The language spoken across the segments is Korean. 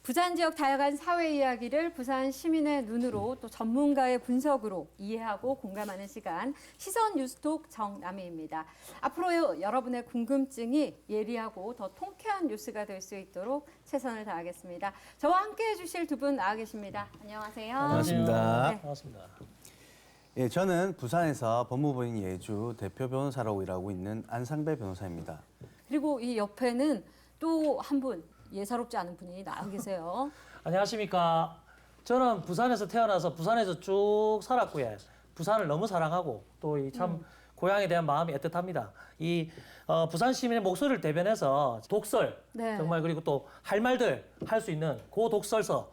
부산 지역 다양한 사회 이야기를 부산 시민의 눈으로 또 전문가의 분석으로 이해하고 공감하는 시간, 시선 뉴스톡 정남희입니다. 앞으로 여러분의 궁금증이 예리하고 더 통쾌한 뉴스가 될 수 있도록 최선을 다하겠습니다. 저와 함께해 주실 두 분 나와 계십니다. 안녕하세요. 반갑습니다. 네. 반갑습니다. 예, 저는 부산에서 법무부인 예주 대표 변호사로 일하고 있는 안상배 변호사입니다. 그리고 이 옆에는 또 한 분, 예사롭지 않은 분이 나와 계세요. 안녕하십니까. 저는 부산에서 태어나서 부산에서 쭉 살았고요. 부산을 너무 사랑하고 또 이 참 고향에 대한 마음이 애틋합니다. 이 부산 시민의 목소리를 대변해서 독설, 네. 정말 그리고 또 할 말들 할 수 있는 고독설서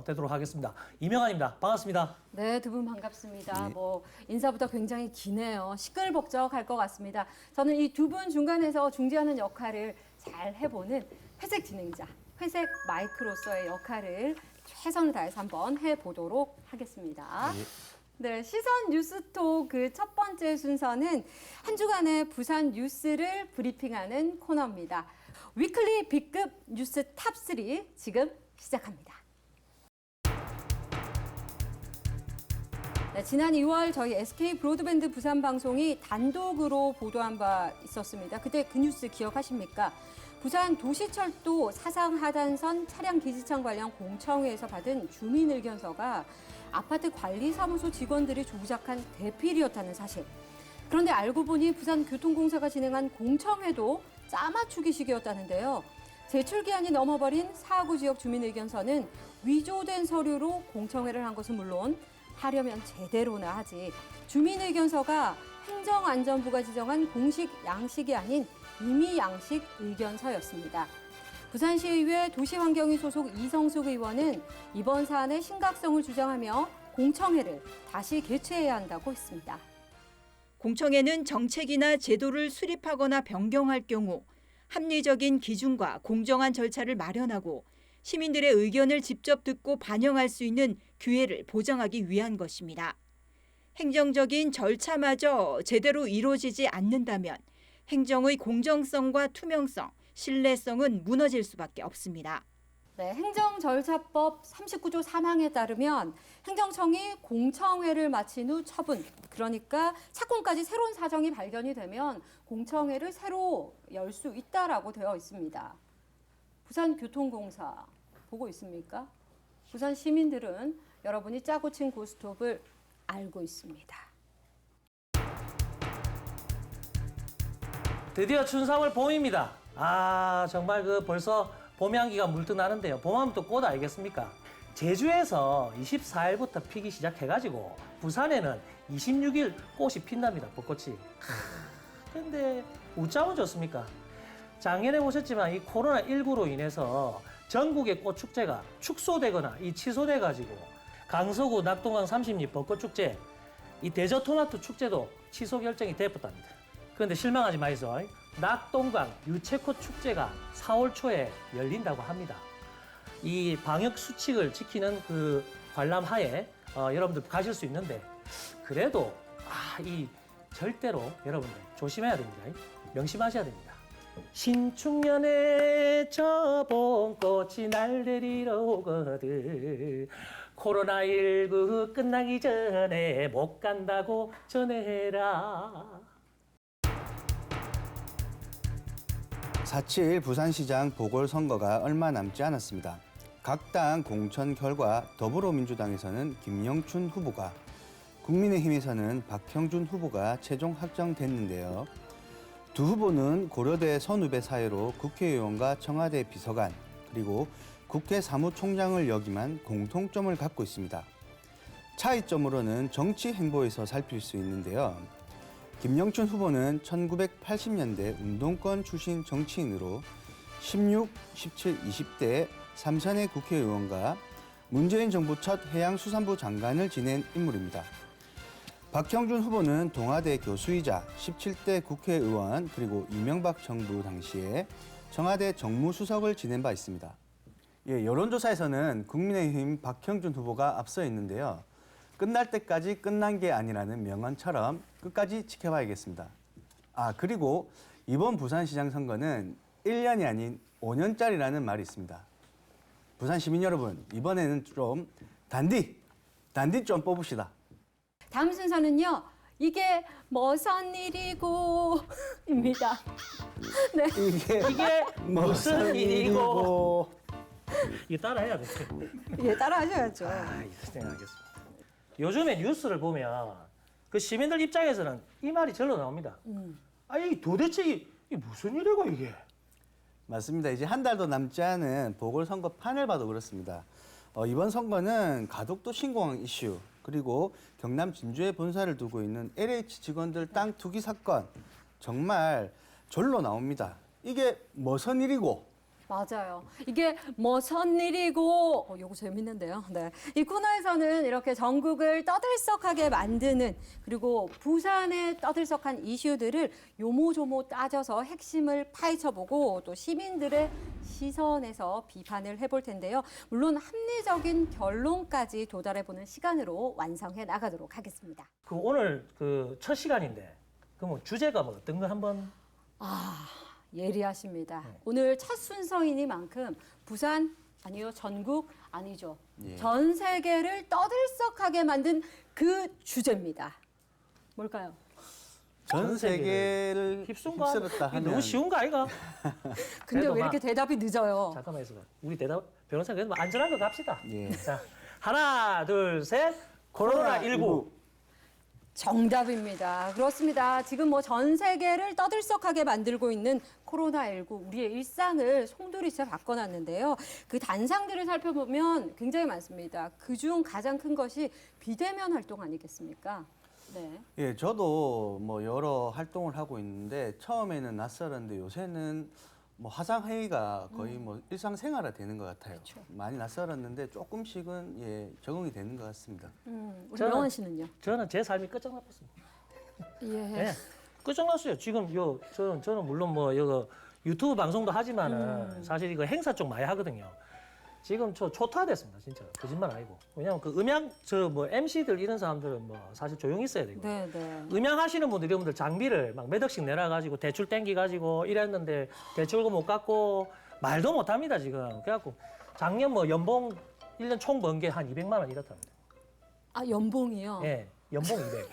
되도록 하겠습니다. 이명환입니다. 반갑습니다. 네, 두 분 반갑습니다. 뭐 인사부터 굉장히 기네요. 시끌벅적할 것 같습니다. 저는 이 두 분 중간에서 중재하는 역할을 잘 해보는 회색 진행자, 회색 마이크로서의 역할을 최선을 다해서 한번 해보도록 하겠습니다. 네, 시선 뉴스톡 그 첫 번째 순서는 한 주간의 부산 뉴스를 브리핑하는 코너입니다. 위클리 B급 뉴스 탑3 지금 시작합니다. 네, 지난 2월 저희 SK 브로드밴드 부산 방송이 단독으로 보도한 바 있었습니다. 그때 그 뉴스 기억하십니까? 부산 도시철도 사상 하단선 차량 기지창 관련 공청회에서 받은 주민 의견서가 아파트 관리사무소 직원들이 조작한 대필이었다는 사실. 그런데 알고 보니 부산교통공사가 진행한 공청회도 짜맞추기식이었다는데요. 제출 기한이 넘어버린 사구 지역 주민 의견서는 위조된 서류로 공청회를 한 것은 물론 하려면 제대로나 하지. 주민 의견서가 행정안전부가 지정한 공식 양식이 아닌 임의 양식 의견서였습니다. 부산시의회 도시환경위 소속 이성숙 의원은 이번 사안의 심각성을 주장하며 공청회를 다시 개최해야 한다고 했습니다. 공청회는 정책이나 제도를 수립하거나 변경할 경우 합리적인 기준과 공정한 절차를 마련하고 시민들의 의견을 직접 듣고 반영할 수 있는 기회를 보장하기 위한 것입니다. 행정적인 절차마저 제대로 이루어지지 않는다면 행정의 공정성과 투명성, 신뢰성은 무너질 수밖에 없습니다. 네, 행정절차법 39조 3항에 따르면 행정청이 공청회를 마친 후 처분, 그러니까 착공까지 새로운 사정이 발견이 되면 공청회를 새로 열 수 있다라고 되어 있습니다. 부산교통공사 보고 있습니까? 부산 시민들은 여러분이 짜고 친 고스톱을 알고 있습니다. 드디어 춘삼월 봄입니다. 정말 벌써 봄 향기가 물씬 나는데요. 봄하면 또 꽃 알겠습니까? 제주에서 24일부터 피기 시작해가지고 부산에는 26일 꽃이 핀답니다. 벚꽃이. 근데 웃자면 좋습니까? 작년에 보셨지만 이 코로나19로 인해서 전국의 꽃축제가 축소되거나 취소돼가지고 강서구 낙동강 30리 벚꽃축제, 이 대저토마토 축제도 취소 결정이 되었답니다. 그런데 실망하지 마이소. 낙동강 유채꽃 축제가 4월 초에 열린다고 합니다. 이 방역 수칙을 지키는 그 관람하에 여러분들 가실 수 있는데 그래도 이 절대로 여러분들 조심해야 됩니다. 명심하셔야 됩니다. 신축년에 저 봄꽃이 날 데리러 오거든 코로나19 끝나기 전에 못 간다고 전해라. 4.7 부산시장 보궐선거가 얼마 남지 않았습니다. 각 당 공천 결과 더불어민주당에서는 김영춘 후보가, 국민의힘에서는 박형준 후보가 최종 확정됐는데요. 두 후보는 고려대 선후배 사이로 국회의원과 청와대 비서관, 그리고 국회 사무총장을 역임한 공통점을 갖고 있습니다. 차이점으로는 정치 행보에서 살필 수 있는데요. 김영춘 후보는 1980년대 운동권 출신 정치인으로 16, 17, 20대 3선의 국회의원과 문재인 정부 첫 해양수산부 장관을 지낸 인물입니다. 박형준 후보는 동아대 교수이자 17대 국회의원 그리고 이명박 정부 당시에 청와대 정무수석을 지낸 바 있습니다. 여론조사에서는 국민의힘 박형준 후보가 앞서 있는데요. 끝날 때까지 끝난 게 아니라는 명언처럼 끝까지 지켜봐야겠습니다. 그리고 이번 부산시장 선거는 1년이 아닌 5년짜리라는 말이 있습니다. 부산 시민 여러분, 이번에는 좀 단디 좀 뽑읍시다. 다음 순서는요. 이게 무슨 일이고 입니다. 네. 이게 무슨 일이고. 이거 따라해야 돼. 예, 따라하셔야죠. 알겠습니다. 요즘에 뉴스를 보면 그 시민들 입장에서는 이 말이 절로 나옵니다. 아니 도대체 이게 무슨 일이고 이게? 맞습니다. 이제 한 달도 남지 않은 보궐선거 판을 봐도 그렇습니다. 이번 선거는 가덕도 신공항 이슈, 그리고 경남 진주에 본사를 두고 있는 LH 직원들 땅 투기 사건, 정말 절로 나옵니다. 이게 무슨 일이고? 맞아요. 이게 무슨 일이고, 요거 재밌는데요. 네. 이 코너에서는 이렇게 전국을 떠들썩하게 만드는, 그리고 부산의 떠들썩한 이슈들을 요모조모 따져서 핵심을 파헤쳐보고 또 시민들의 시선에서 비판을 해볼 텐데요. 물론 합리적인 결론까지 도달해보는 시간으로 완성해 나가도록 하겠습니다. 그 오늘 그 첫 시간인데 그럼 주제가 뭐 어떤 거 한번? 예리하십니다. 오늘 첫 순서이니만큼 부산 아니요, 전국 아니죠. 예. 전 세계를 떠들썩하게 만든 그 주제입니다. 뭘까요? 전 세계를 휩쓴 거 휩쓸었다 하면 너무 쉬운 거 아이가? 근데 그래도 왜 이렇게 대답이 늦어요? 잠깐만 있어봐. 우리 대답 변호사 그래도 뭐 안전한 거 갑시다. 예. 자 하나 둘 셋 코로나19. 정답입니다. 그렇습니다. 지금 뭐 전 세계를 떠들썩하게 만들고 있는 코로나19, 우리의 일상을 송두리째 바꿔놨는데요. 그 단상들을 살펴보면 굉장히 많습니다. 그중 가장 큰 것이 비대면 활동 아니겠습니까? 네. 예, 저도 뭐 여러 활동을 하고 있는데 처음에는 낯설었는데 요새는 뭐 화상 회의가 거의 뭐 일상생활화 되는 것 같아요. 그쵸. 많이 낯설었는데 조금씩은 예, 적응이 되는 것 같습니다. 우리 저는- 명원 씨는요? 저는 제 삶이 끝장났습니다. 예. 예. 끝장났어요. 지금 저는 물론 뭐 이거 유튜브 방송도 하지만은 사실 이거 행사 쪽 많이 하거든요. 지금 저 초토화됐습니다, 진짜. 거짓말 아니고. 왜냐면 그 음향 뭐 MC들 이런 사람들은 뭐 사실 조용히 있어야 되고. 네, 네. 음향 하시는 분들 이런 분들 장비를 막 몇 억씩 내놔가지고 대출 땡기가지고 이랬는데 대출도 못 갚고 말도 못 합니다, 지금. 그래갖고 작년 뭐 연봉 1년 총 번 게 한 200만 원 이렇답니다. 아, 연봉이요? 예, 연봉 200.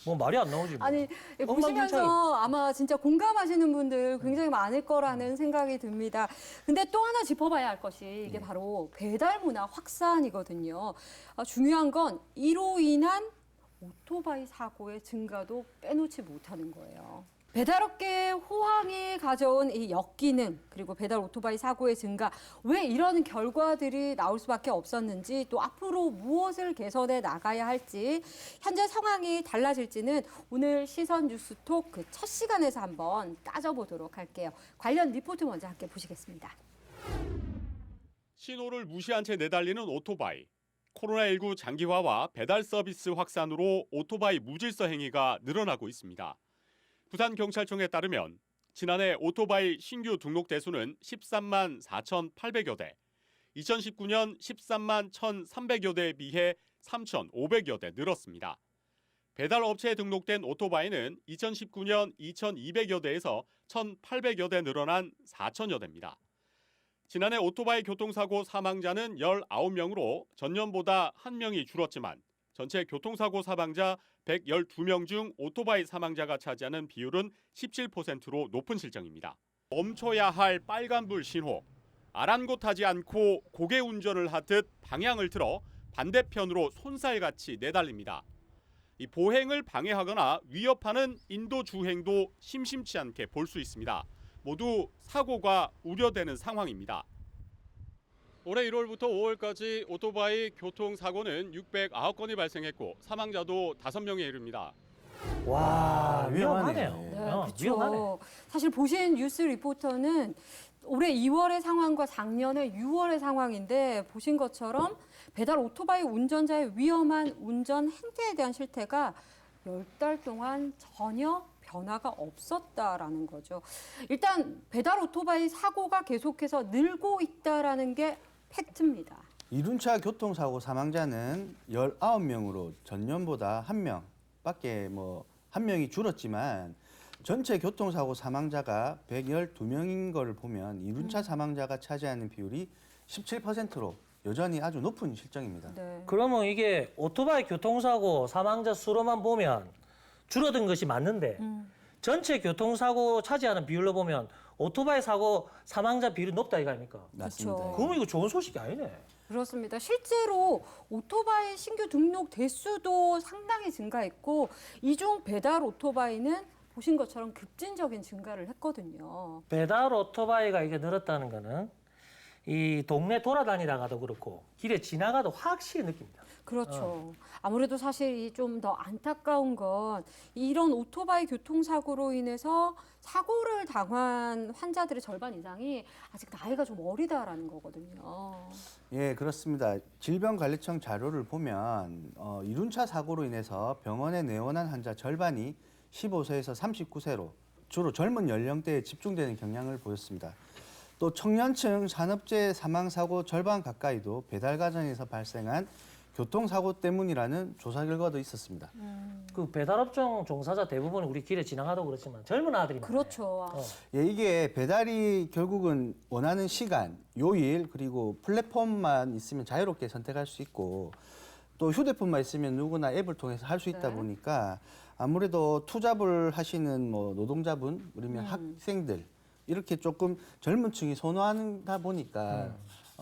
뭐 말이 안 나오지 뭐. 아니 보시면서 아마 진짜 공감하시는 분들 굉장히 많을 거라는 생각이 듭니다. 근데 또 하나 짚어봐야 할 것이 이게 바로 배달 문화 확산이거든요. 중요한 건 이로 인한 오토바이 사고의 증가도 빼놓지 못하는 거예요. 배달업계의 호황이 가져온 이 역기능, 그리고 배달 오토바이 사고의 증가, 왜 이런 결과들이 나올 수밖에 없었는지, 또 앞으로 무엇을 개선해 나가야 할지, 현재 상황이 달라질지는 오늘 시선 뉴스톡 그 첫 시간에서 한번 따져보도록 할게요. 관련 리포트 먼저 함께 보시겠습니다. 신호를 무시한 채 내달리는 오토바이. 코로나19 장기화와 배달 서비스 확산으로 오토바이 무질서 행위가 늘어나고 있습니다. 부산경찰청에 따르면 지난해 오토바이 신규 등록 대수는 13만 4,800여 대, 2019년 13만 1,300여 대에 비해 3,500여 대 늘었습니다. 배달업체에 등록된 오토바이는 2019년 2,200여 대에서 1,800여 대 늘어난 4,000여 대입니다. 지난해 오토바이 교통사고 사망자는 19명으로 전년보다 1명이 줄었지만 전체 교통사고 사망자 112명 중 오토바이 사망자가 차지하는 비율은 17%로 높은 실정입니다. 멈춰야 할 빨간불 신호. 아랑곳하지 않고 고개 운전을 하듯 방향을 틀어 반대편으로 손살같이 내달립니다. 이 보행을 방해하거나 위협하는 인도 주행도 심심치 않게 볼 수 있습니다. 모두 사고가 우려되는 상황입니다. 올해 1월부터 5월까지 오토바이 교통사고는 609건이 발생했고 사망자도 5명에 이릅니다. 와, 위험하네요. 위험하네요. 네, 위험하네. 그렇죠. 사실 보신 뉴스 리포터는 올해 2월의 상황과 작년의 6월의 상황인데 보신 것처럼 배달 오토바이 운전자의 위험한 운전 행태에 대한 실태가 10달 동안 전혀 변화가 없었다라는 거죠. 일단 배달 오토바이 사고가 계속해서 늘고 있다라는 게 팩트입니다. 이륜차 교통사고 사망자는 19명으로 전년보다 1명밖에 뭐 1명이 줄었지만 전체 교통사고 사망자가 112명인 걸 보면 이륜차 사망자가 차지하는 비율이 17%로 여전히 아주 높은 실정입니다. 네. 그러면 이게 오토바이 교통사고 사망자 수로만 보면 줄어든 것이 맞는데 전체 교통사고 차지하는 비율로 보면 오토바이 사고 사망자 비율이 높다 이거 아닙니까? 맞습니다. 그렇죠. 그러면 이거 좋은 소식이 아니네. 그렇습니다. 실제로 오토바이 신규 등록 대수도 상당히 증가했고 이중 배달 오토바이는 보신 것처럼 급진적인 증가를 했거든요. 배달 오토바이가 이게 늘었다는 거는 이 동네 돌아다니다가도 그렇고 길에 지나가도 확실히 느낍니다. 그렇죠. 아무래도 사실 이 좀 더 안타까운 건 이런 오토바이 교통사고로 인해서 사고를 당한 환자들의 절반 이상이 아직 나이가 좀 어리다라는 거거든요. 예, 그렇습니다. 질병관리청 자료를 보면 이륜차 사고로 인해서 병원에 내원한 환자 절반이 15세에서 39세로 주로 젊은 연령대에 집중되는 경향을 보였습니다. 또 청년층 산업재해 사망사고 절반 가까이도 배달 과정에서 발생한 교통사고 때문이라는 조사 결과도 있었습니다. 그 배달업종 종사자 대부분 우리 길에 지나가도 그렇지만 젊은 아들이 많아요. 그렇죠. 예, 이게 배달이 결국은 원하는 시간, 요일, 그리고 플랫폼만 있으면 자유롭게 선택할 수 있고 또 휴대폰만 있으면 누구나 앱을 통해서 할 수 있다 네. 보니까 아무래도 투잡을 하시는 뭐 노동자분, 그러면 학생들 이렇게 조금 젊은 층이 선호한다 보니까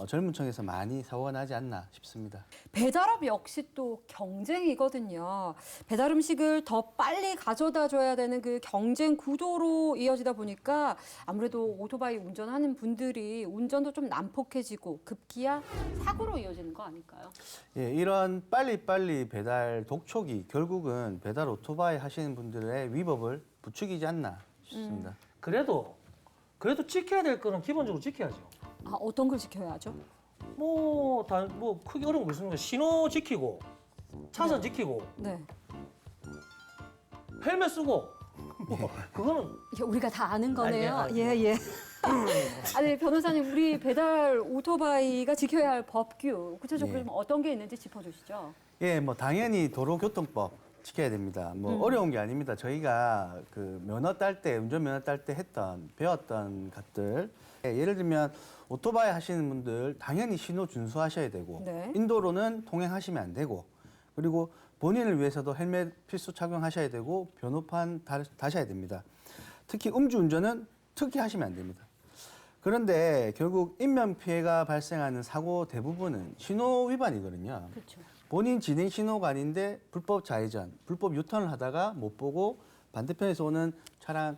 젊은 층에서 많이 사고가 나지 않나 싶습니다. 배달업 역시 또 경쟁이거든요. 배달 음식을 더 빨리 가져다 줘야 되는 그 경쟁 구도로 이어지다 보니까 아무래도 오토바이 운전하는 분들이 운전도 좀 난폭해지고 급기야 사고로 이어지는 거 아닐까요? 예, 이런 빨리빨리 배달 독촉이 결국은 배달 오토바이 하시는 분들의 위법을 부추기지 않나 싶습니다. 그래도 지켜야 될 거는 기본적으로 지켜야죠. 아, 어떤 걸 지켜야죠? 뭐 크게 어려운 거 있습니까? 신호 지키고 차선 지키고 네. 헬멧 쓰고 뭐 그거는 이게 우리가 다 아는 거네요. 아니, 예, 예. 아니, 변호사님, 우리 배달 오토바이가 지켜야 할 법규, 구체적으로 예. 좀 어떤 게 있는지 짚어주시죠. 예, 뭐 당연히 도로교통법 지켜야 됩니다. 뭐 어려운 게 아닙니다. 저희가 그 면허 딸 때, 운전면허 딸 때 배웠던 것들. 예, 예를 들면 오토바이 하시는 분들 당연히 신호 준수하셔야 되고 네. 인도로는 통행하시면 안 되고 그리고 본인을 위해서도 헬멧 필수 착용하셔야 되고 변호판 다셔야 됩니다. 특히 음주운전은 특히 하시면 안 됩니다. 그런데 결국 인명 피해가 발생하는 사고 대부분은 신호 위반이거든요. 그렇죠. 본인 진행 신호가 아닌데 불법 좌회전, 불법 유턴을 하다가 못 보고 반대편에서 오는 차량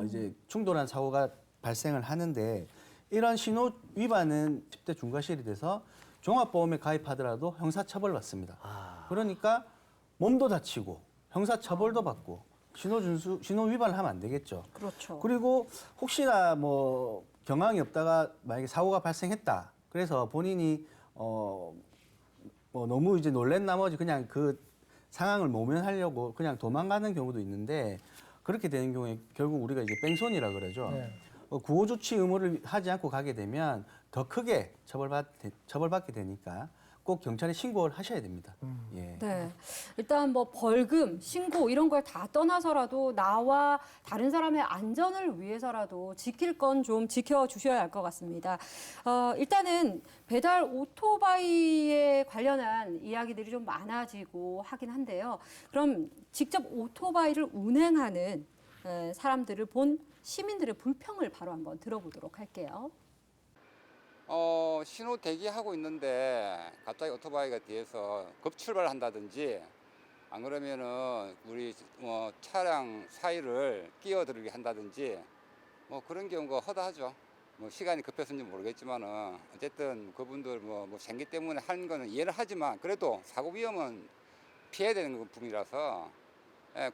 이제 충돌한 사고가 발생을 하는데 이런 신호 위반은 10대 중과실이 돼서 종합보험에 가입하더라도 형사처벌 받습니다. 그러니까 몸도 다치고 형사처벌도 받고 신호 위반을 하면 안 되겠죠. 그렇죠. 그리고 혹시나 뭐 경황이 없다가 만약에 사고가 발생했다. 그래서 본인이 뭐 너무 이제 놀란 나머지 그냥 그 상황을 모면하려고 그냥 도망가는 경우도 있는데 그렇게 되는 경우에 결국 우리가 이제 뺑소니라 그러죠. 네. 구호 조치 의무를 하지 않고 가게 되면 더 크게 처벌받게 되니까 꼭 경찰에 신고를 하셔야 됩니다. 예. 네. 일단 뭐 벌금, 신고 이런 걸 다 떠나서라도 나와 다른 사람의 안전을 위해서라도 지킬 건 좀 지켜주셔야 할 것 같습니다. 일단은 배달 오토바이에 관련한 이야기들이 좀 많아지고 하긴 한데요. 그럼 직접 오토바이를 운행하는 사람들을 본 시민들의 불평을 바로 한번 들어보도록 할게요. 신호 대기하고 있는데 갑자기 오토바이가 뒤에서 급출발한다든지 안 그러면은 우리 차량 사이를 끼어들게 한다든지 뭐 그런 경우가 허다하죠. 뭐 시간이 급해서인지 모르겠지만은 어쨌든 그분들 뭐 생계 때문에 하는 거는 이해를 하지만 그래도 사고 위험은 피해야 되는 부분이라서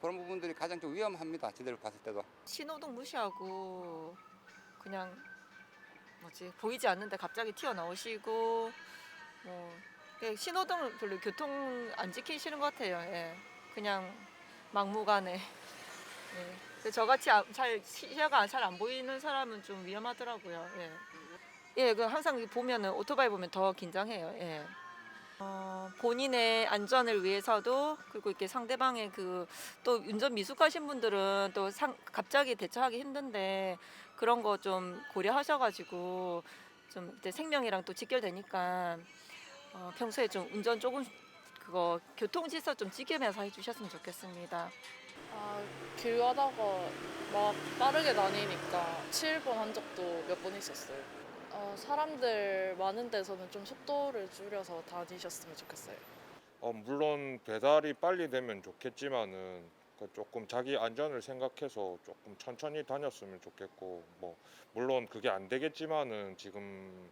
그런 부분들이 가장 좀 위험합니다. 저희들 봤을 때도. 신호등 무시하고 그냥 보이지 않는데 갑자기 튀어나오시고 신호등을 별로 교통 안 지키시는 것 같아요. 예. 그냥 막무가내. 예. 저같이 시야가 잘 안 보이는 사람은 좀 위험하더라고요. 예. 예, 그 항상 보면은 오토바이 보면 더 긴장해요. 예. 본인의 안전을 위해서도 그리고 이렇게 상대방의 그 또 운전 미숙하신 분들은 또 갑자기 대처하기 힘든데 그런 거 좀 고려하셔가지고 좀 이제 생명이랑 또 직결되니까 평소에 좀 운전 조금 그거 교통 질서 좀 지키면서 해주셨으면 좋겠습니다. 길 가다가 막 빠르게 다니니까 7번 한 적도 몇 번 있었어요. 사람들 많은 데서는 좀 속도를 줄여서 다니셨으면 좋겠어요. 물론 배달이 빨리 되면 좋겠지만은 조금 자기 안전을 생각해서 조금 천천히 다녔으면 좋겠고, 물론 그게 안 되겠지만은 지금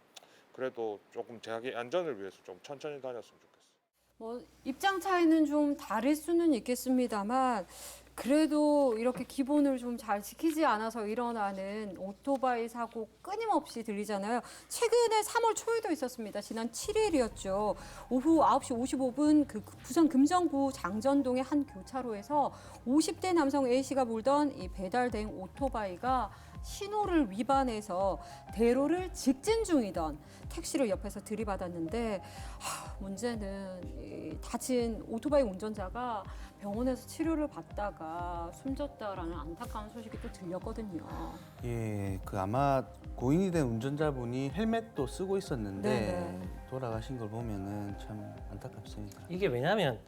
그래도 조금 자기 안전을 위해서 좀 천천히 다녔으면 좋겠어요. 입장 차이는 좀 다를 수는 있겠습니다만 그래도 이렇게 기본을 좀 잘 지키지 않아서 일어나는 오토바이 사고 끊임없이 들리잖아요. 최근에 3월 초에도 있었습니다. 지난 7일이었죠. 오후 9시 55분 그 부산 금정구 장전동의 한 교차로에서 50대 남성 A씨가 몰던 이 배달 대행 오토바이가 신호를 위반해서 대로를 직진 중이던 택시를 옆에서 들이받았는데 문제는 이 다친 오토바이 운전자가 병원에서 치료를 받다가 숨졌다라는 안타까운 소식이 또 들렸거든요. 예, 그 아마 고인이 된 운전자분이 헬멧도 쓰고 있었는데 네네. 돌아가신 걸 보면은 참 안타깝습니다. 이게 왜냐하면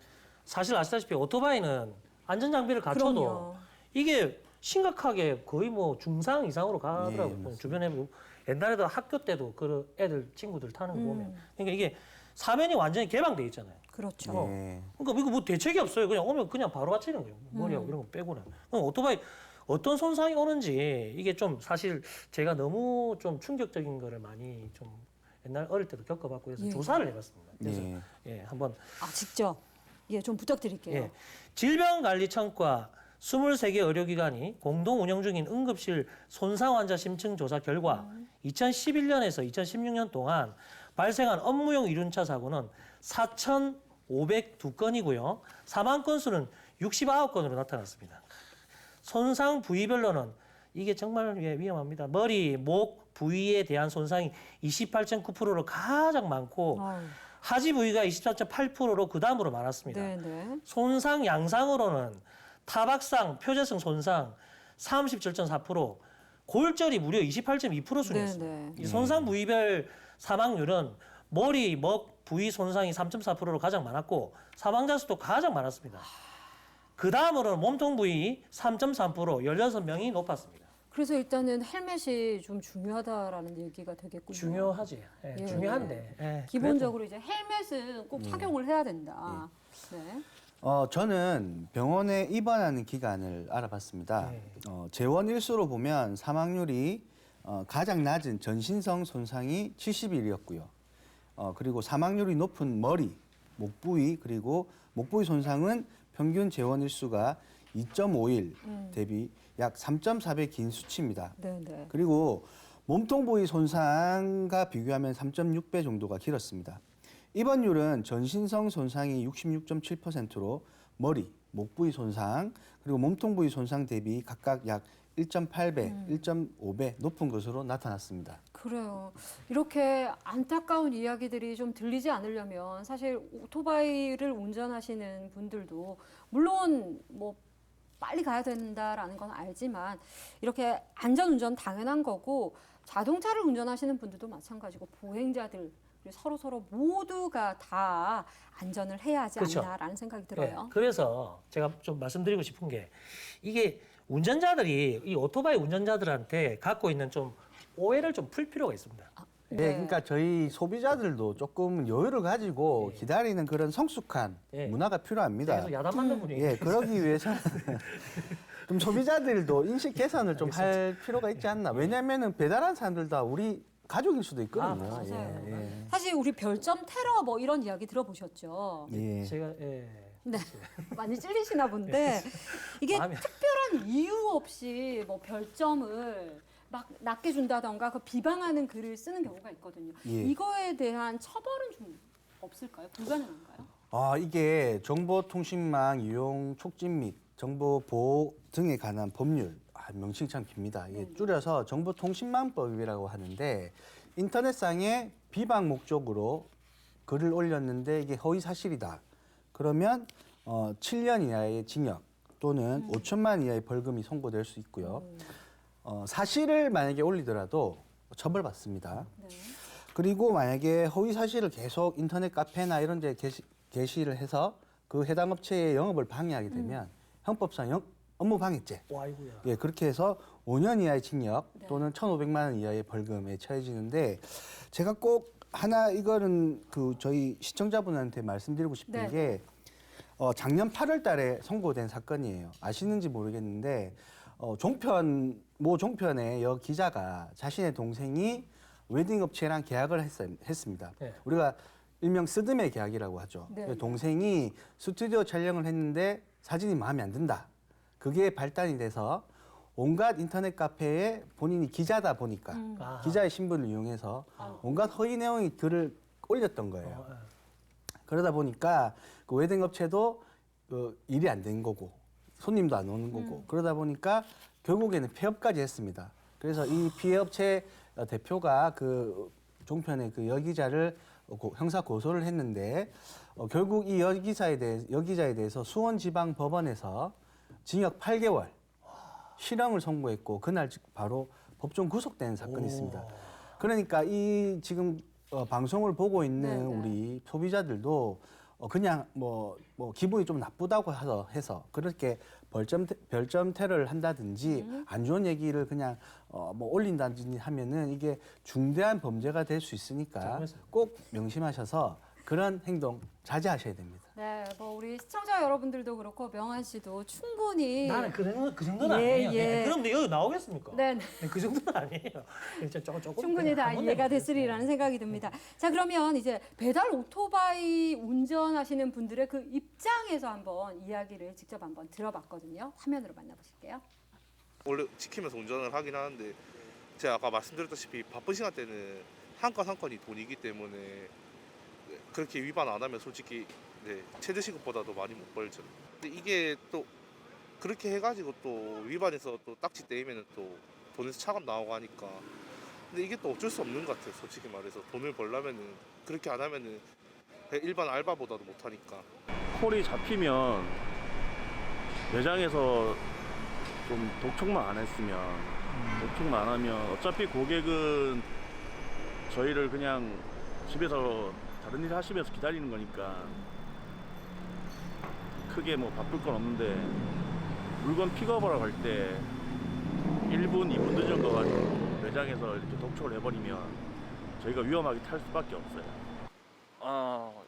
사실 아시다시피 오토바이는 안전장비를 갖춰도 그럼요. 이게 심각하게 거의 뭐 중상 이상으로 가더라고요. 예, 맞습니다. 주변에 옛날에도 학교 때도 그 애들 친구들 타는 거 보면 그러니까 이게 사면이 완전히 개방돼 있잖아요. 그렇죠. 예. 그러니까 이거 뭐 대책이 없어요. 그냥 오면 그냥 바로 맞히는 거예요. 머리하고 이런 거 빼고는. 그럼 오토바이 어떤 손상이 오는지 이게 좀 사실 제가 너무 좀 충격적인 거를 많이 좀 옛날 어릴 때도 겪어봤고 해서 예. 조사를 해봤습니다. 그래서 예. 한번 직접 좀 부탁드릴게요. 예. 질병관리청과 23개 의료기관이 공동 운영 중인 응급실 손상 환자 심층 조사 결과 2011년에서 2016년 동안 발생한 업무용 이륜차 사고는 4,502건이고요. 사망 건수는 69건으로 나타났습니다. 손상 부위별로는 이게 정말 위험합니다. 머리, 목 부위에 대한 손상이 28.9%로 가장 많고 하지 부위가 24.8%로 그 다음으로 많았습니다. 네네. 손상 양상으로는 타박상, 표재성 손상 37.4%, 골절이 무려 28.2% 순이었습니다. 네네. 이 손상 부위별 사망률은 머리, 목 부위 손상이 3.4%로 가장 많았고 사망자 수도 가장 많았습니다. 그 다음으로는 몸통 부위 3.3%, 16명이 높았습니다. 그래서 일단은 헬멧이 좀 중요하다라는 얘기가 되겠군요. 중요하지. 예, 예, 중요한데. 예, 기본적으로 이제 헬멧은 꼭 착용을 해야 된다. 네. 저는 병원에 입원하는 기간을 알아봤습니다. 재원 일수로 보면 사망률이 가장 낮은 전신성 손상이 70일이었고요. 그리고 사망률이 높은 머리, 목 부위 그리고 목 부위 손상은 평균 재원 일수가 2.5일 대비 약 3.4배 긴 수치입니다. 네네. 그리고 몸통 부위 손상과 비교하면 3.6배 정도가 길었습니다. 입원율은 전신성 손상이 66.7%로 머리, 목 부위 손상, 그리고 몸통 부위 손상 대비 각각 약 1.8배, 1.5배 높은 것으로 나타났습니다. 그래요. 이렇게 안타까운 이야기들이 좀 들리지 않으려면 사실 오토바이를 운전하시는 분들도 물론 뭐 빨리 가야 된다라는 건 알지만 이렇게 안전운전 당연한 거고 자동차를 운전하시는 분들도 마찬가지고 보행자들 서로 모두가 다 안전을 해야 하지 그렇죠. 않나라는 생각이 들어요. 네, 그래서 제가 좀 말씀드리고 싶은 게 이게 운전자들이 이 오토바이 운전자들한테 갖고 있는 좀 오해를 좀 풀 필요가 있습니다. 네, 그러니까 저희 소비자들도 조금 여유를 가지고 기다리는 그런 성숙한 문화가 필요합니다. 계속 야단 맞는 분이 예, 그러기 위해서는 좀 소비자들도 인식 개선을 좀 할 필요가 있지 않나. 왜냐하면은 배달한 사람들 다 우리 가족일 수도 있거든요. 맞아요. 예, 사실 우리 별점 테러 뭐 이런 이야기 들어보셨죠? 예. 제가 네, 많이 찔리시나 본데 이게 마음이- 특별한 이유 없이 뭐 별점을 막 낮게 준다던가 그 비방하는 글을 쓰는 경우가 있거든요. 예. 이거에 대한 처벌은 좀 없을까요? 불가능한가요? 이게 정보통신망 이용 촉진 및 정보 보호 등에 관한 법률, 명칭이 참 깁니다. 이게 줄여서 정보통신망법이라고 하는데 인터넷상의 비방 목적으로 글을 올렸는데 이게 허위 사실이다. 그러면 7년 이하의 징역 또는 5천만 원 이하의 벌금이 선고될 수 있고요. 사실을 만약에 올리더라도 처벌받습니다. 네. 그리고 만약에 허위 사실을 계속 인터넷 카페나 이런 데 게시를 해서 그 해당 업체의 영업을 방해하게 되면 형법상 업무 방해죄. 아이고야. 예, 그렇게 해서 5년 이하의 징역 네. 또는 1,500만 원 이하의 벌금에 처해지는데 제가 꼭 하나 이거는 그 저희 시청자분한테 말씀드리고 싶은 네. 게 작년 8월 달에 선고된 사건이에요. 아시는지 모르겠는데 모 종편의 여 기자가 자신의 동생이 웨딩 업체랑 계약을 했습니다. 네. 우리가 일명 스드메 계약이라고 하죠. 네. 동생이 스튜디오 촬영을 했는데 사진이 마음에 안 든다. 그게 발단이 돼서 온갖 인터넷 카페에 본인이 기자다 보니까 아하. 기자의 신분을 이용해서 온갖 허위 내용의 글을 올렸던 거예요. 그러다 보니까 그 웨딩 업체도 일이 안 된 거고 손님도 안 오는 거고 그러다 보니까 결국에는 폐업까지 했습니다. 그래서 이 피해 업체 대표가 그 종편의 그 여기자를 형사 고소를 했는데 결국 이 여기자에 대해서 수원지방법원에서 징역 8개월 실형을 선고했고 그날 바로 법정 구속된 사건이 있습니다. 그러니까 이 지금 방송을 보고 있는 네네. 우리 소비자들도 그냥 뭐 기분이 좀 나쁘다고 해서 그렇게 별점테러를 한다든지 안 좋은 얘기를 그냥 뭐 올린다든지 하면은 이게 중대한 범죄가 될 수 있으니까 꼭 명심하셔서 그런 행동 자제하셔야 됩니다. 네, 뭐 우리 시청자 여러분들도 그렇고 명한 씨도 충분히 나는 그 정도는 예, 아니에요. 예. 네, 그럼 여기 나오겠습니까? 네, 네, 그 정도는 아니에요. 진짜 조금 충분히 다 한번 이해가 내보겠습니다. 됐으리라는 생각이 듭니다. 자, 그러면 이제 배달 오토바이 운전하시는 분들의 그 입장에서 한번 이야기를 직접 한번 들어봤거든요. 화면으로 만나보실게요. 원래 지키면서 운전을 하긴 하는데 제가 아까 말씀드렸다시피 바쁜 시간대는 한 건 한 건이 돈이기 때문에 그렇게 위반 안 하면 솔직히 최저 시급보다도 많이 못 벌죠. 근데 이게 또 그렇게 해가지고 또 위반해서 또 딱지 떼이면 또 돈에서 차감 나오고 하니까 근데 이게 또 어쩔 수 없는 것 같아요. 솔직히 말해서 돈을 벌려면은 그렇게 안 하면은 일반 알바보다도 못 하니까. 콜이 잡히면 매장에서 좀 독촉만 안 했으면 독촉만 안 하면 어차피 고객은 저희를 그냥 집에서 다른 일 하시면서 기다리는 거니까 크게 뭐 바쁠 건 없는데 물건 픽업하러 갈 때 1분, 2분 늦은 거 가지고 매장에서 이렇게 독촉을 해버리면 저희가 위험하게 탈 수밖에 없어요.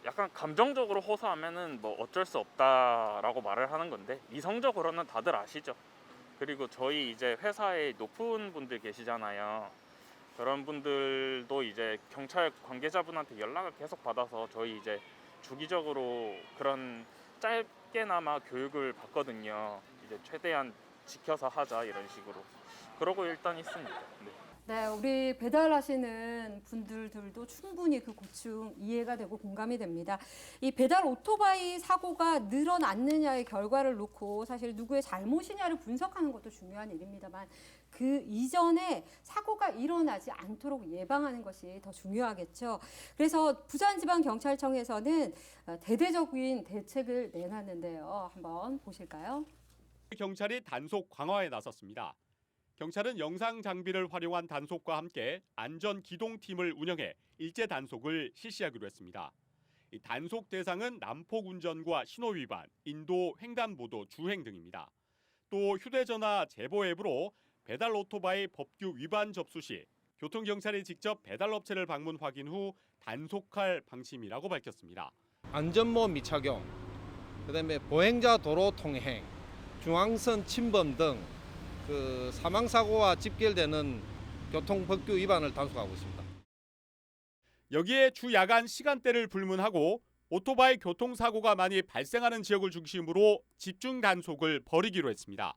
약간 감정적으로 호소하면은 뭐 어쩔 수 없다라고 말을 하는 건데 이성적으로는 다들 아시죠. 그리고 저희 이제 회사에 높은 분들 계시잖아요. 그런 분들도 이제 경찰 관계자분한테 연락을 계속 받아서 저희 이제 주기적으로 그런 짧게나마 교육을 받거든요. 이제 최대한 지켜서 하자 이런 식으로. 그러고 일단 있습니다. 네. 네, 우리 배달하시는 분들도 충분히 그 고충 이해가 되고 공감이 됩니다. 이 배달 오토바이 사고가 늘어났느냐의 결과를 놓고 사실 누구의 잘못이냐를 분석하는 것도 중요한 일입니다만 그 이전에 사고가 일어나지 않도록 예방하는 것이 더 중요하겠죠. 그래서 부산지방경찰청에서는 대대적인 대책을 내놨는데요. 한번 보실까요? 경찰이 단속 강화에 나섰습니다. 경찰은 영상 장비를 활용한 단속과 함께 안전 기동팀을 운영해 일제 단속을 실시하기로 했습니다. 이 단속 대상은 난폭 운전과 신호 위반, 인도 횡단보도 주행 등입니다. 또 휴대전화 제보 앱으로 배달 오토바이 법규 위반 접수 시 교통경찰이 직접 배달업체를 방문 확인 후 단속할 방침이라고 밝혔습니다. 안전모 미착용, 그다음에 보행자 도로 통행, 중앙선 침범 등 그 사망 사고와 직결되는 교통 법규 위반을 단속하고 있습니다. 여기에 주 야간 시간대를 불문하고 오토바이 교통사고가 많이 발생하는 지역을 중심으로 집중 단속을 벌이기로 했습니다.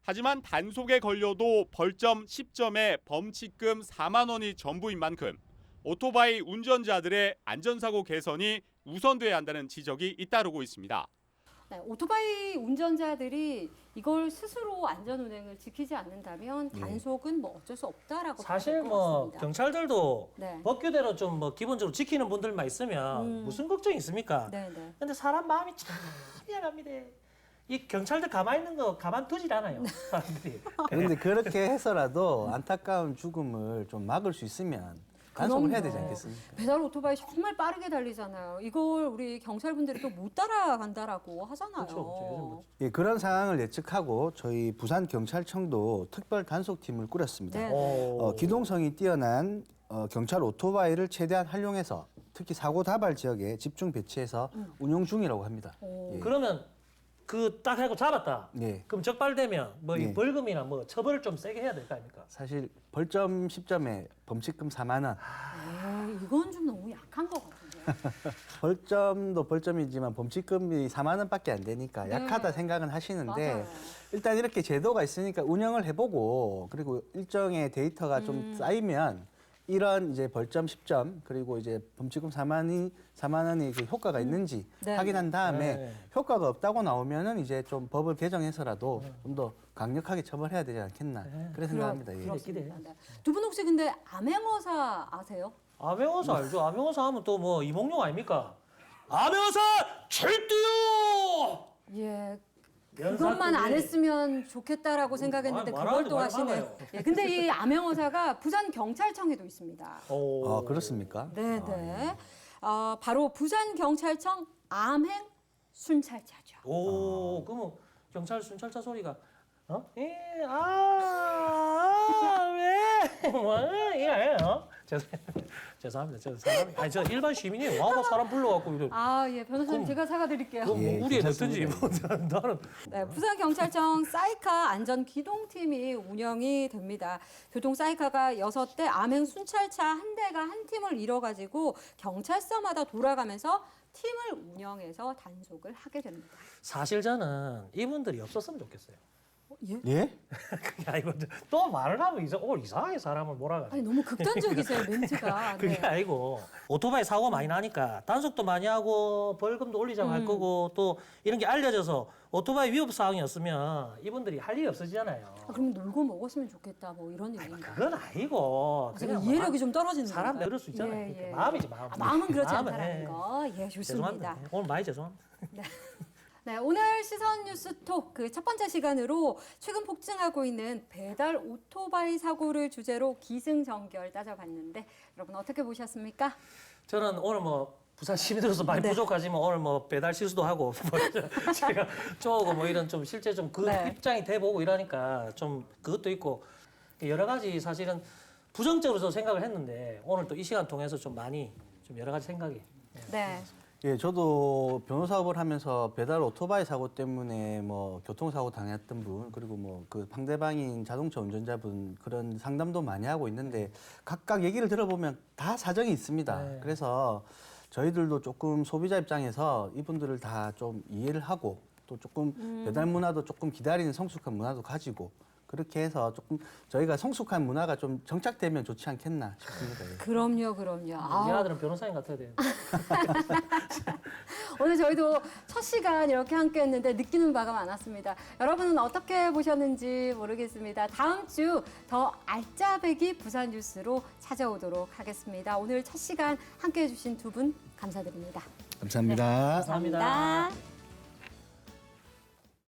하지만 단속에 걸려도 벌점 10점에 범칙금 4만 원이 전부인 만큼 오토바이 운전자들의 안전사고 개선이 우선돼야 한다는 지적이 잇따르고 있습니다. 네, 오토바이 운전자들이 이걸 스스로 안전운행을 지키지 않는다면 단속은 뭐 어쩔 수 없다라고 사실 볼것 뭐 같습니다. 경찰들도 네. 법규대로 좀 뭐 기본적으로 지키는 분들만 있으면 무슨 걱정이 있습니까? 네, 네. 근데 사람 마음이 참 미안합니다. 이 경찰들 가만히 있는 거 가만두질 않아요. 사람들이. 그런데 그렇게 해서라도 안타까운 죽음을 좀 막을 수 있으면 단속을 해야 되지 그럼요. 않겠습니까? 배달 오토바이 정말 빠르게 달리잖아요. 이걸 우리 경찰분들이 또 못 따라간다라고 하잖아요. 그렇죠. 예, 그런 상황을 예측하고 저희 부산경찰청도 특별 단속팀을 꾸렸습니다. 네. 기동성이 뛰어난 경찰 오토바이를 최대한 활용해서 특히 사고 다발 지역에 집중 배치해서 운용 중이라고 합니다. 예. 그러면 그 딱 하고 잡았다. 예. 그럼 적발되면 뭐 이 네. 벌금이나 뭐 처벌을 좀 세게 해야 될 거 아닙니까? 사실 벌점 10점에 범칙금 4만 원. 이건 좀 너무 약한 것 같은데요. 벌점도 벌점이지만 범칙금이 4만 원밖에 안 되니까 네. 약하다 생각은 하시는데 맞아요. 일단 이렇게 제도가 있으니까 운영을 해보고 그리고 일정의 데이터가 좀 쌓이면 이런 이제 벌점 10점 그리고 이제 범칙금 4만 원이 그 효과가 있는지 네. 확인한 다음에 네. 효과가 없다고 나오면은 이제 좀 법을 개정해서라도 좀 더 강력하게 처벌해야 되지 않겠나 그렇게 생각합니다. 예. 그렇습니다. 네. 두 분 혹시 근데 암행어사 아세요? 암행어사 알죠? 암행어사 하면 또 뭐 이몽룡 아닙니까? 암행어사 절대요! 예. 그것만 안 했으면 좋겠다라고 생각했는데 그걸 또 하시네요. 예, 근데 이 암행어사가 부산 경찰청에도 있습니다. 아, 그렇습니까? 네, 네. 바로 부산 경찰청 암행 순찰차죠. 오, 그러면 경찰 순찰차 소리가 왜? 죄송합니다. 저 사람 아니 저 일반 시민이에요. 와봐 사람 불러갖고 이래. 예, 변호사님 그럼- 제가 사과드릴게요. 그럼 뭐 예, 우리에 넣든지 괜찮습니다. 나는 네, 부산경찰청 사이카 안전기동팀이 운영이 됩니다. 교통 사이카가 6대 암행 순찰차 한 대가 한 팀을 이뤄가지고 경찰서마다 돌아가면서 팀을 운영해서 단속을 하게 됩니다. 사실 저는 이분들이 없었으면 좋겠어요. 예? 그게 아니고 또 말을 하면 오늘 이상하게 사람을 몰아가지고. 아니 너무 극단적이세요 멘트가. 그게 네. 아니고 오토바이 사고 많이 나니까 단속도 많이 하고 벌금도 올리자고 할 거고 또 이런 게 알려져서 오토바이 위협 상황이었으면 이분들이 할 일이 없어지잖아요. 그럼 놀고 먹었으면 좋겠다 뭐 이런 얘기인가? 그건 아니고 제가 그냥 이해력이 좀 떨어지는 사람 건가요? 그럴 수 있잖아요. 예, 그러니까 예. 마음이지 마음. 마음은 그렇지 마음은, 않다라는 예. 거. 예, 좋습니다. 죄송합니다. 오늘 많이 죄송합니다. 네, 오늘 시선 뉴스 톡 그 첫 번째 시간으로 최근 폭증하고 있는 배달 오토바이 사고를 주제로 기승전결 따져봤는데 여러분 어떻게 보셨습니까? 저는 오늘 뭐 부산 시민으로서 많이 네. 부족하지만 오늘 뭐 배달 실수도 하고 뭐 제가 쪼고 뭐 이런 좀 실제 좀 그 네. 입장이 돼보고 이러니까 좀 그것도 있고 여러 가지 사실은 부정적으로 저 생각을 했는데 오늘 또 이 시간 통해서 좀 많이 좀 여러 가지 생각이 네. 예, 저도 변호사업을 하면서 배달 오토바이 사고 때문에 뭐 교통사고 당했던 분 그리고 뭐 그 상대방인 자동차 운전자분 그런 상담도 많이 하고 있는데 각각 얘기를 들어보면 다 사정이 있습니다. 네. 그래서 저희들도 조금 소비자 입장에서 이분들을 다 좀 이해를 하고 또 조금 배달 문화도 조금 기다리는 성숙한 문화도 가지고 그렇게 해서 조금 저희가 성숙한 문화가 좀 정착되면 좋지 않겠나 싶습니다. 예. 그럼요. 이 아우, 아들은 변호사님 같아야 돼요. 오늘 저희도 첫 시간 이렇게 함께 했는데 느끼는 바가 많았습니다. 여러분은 어떻게 보셨는지 모르겠습니다. 다음 주 더 알짜배기 부산 뉴스로 찾아오도록 하겠습니다. 오늘 첫 시간 함께 해주신 두 분 감사드립니다. 감사합니다. 감사합니다. 감사합니다.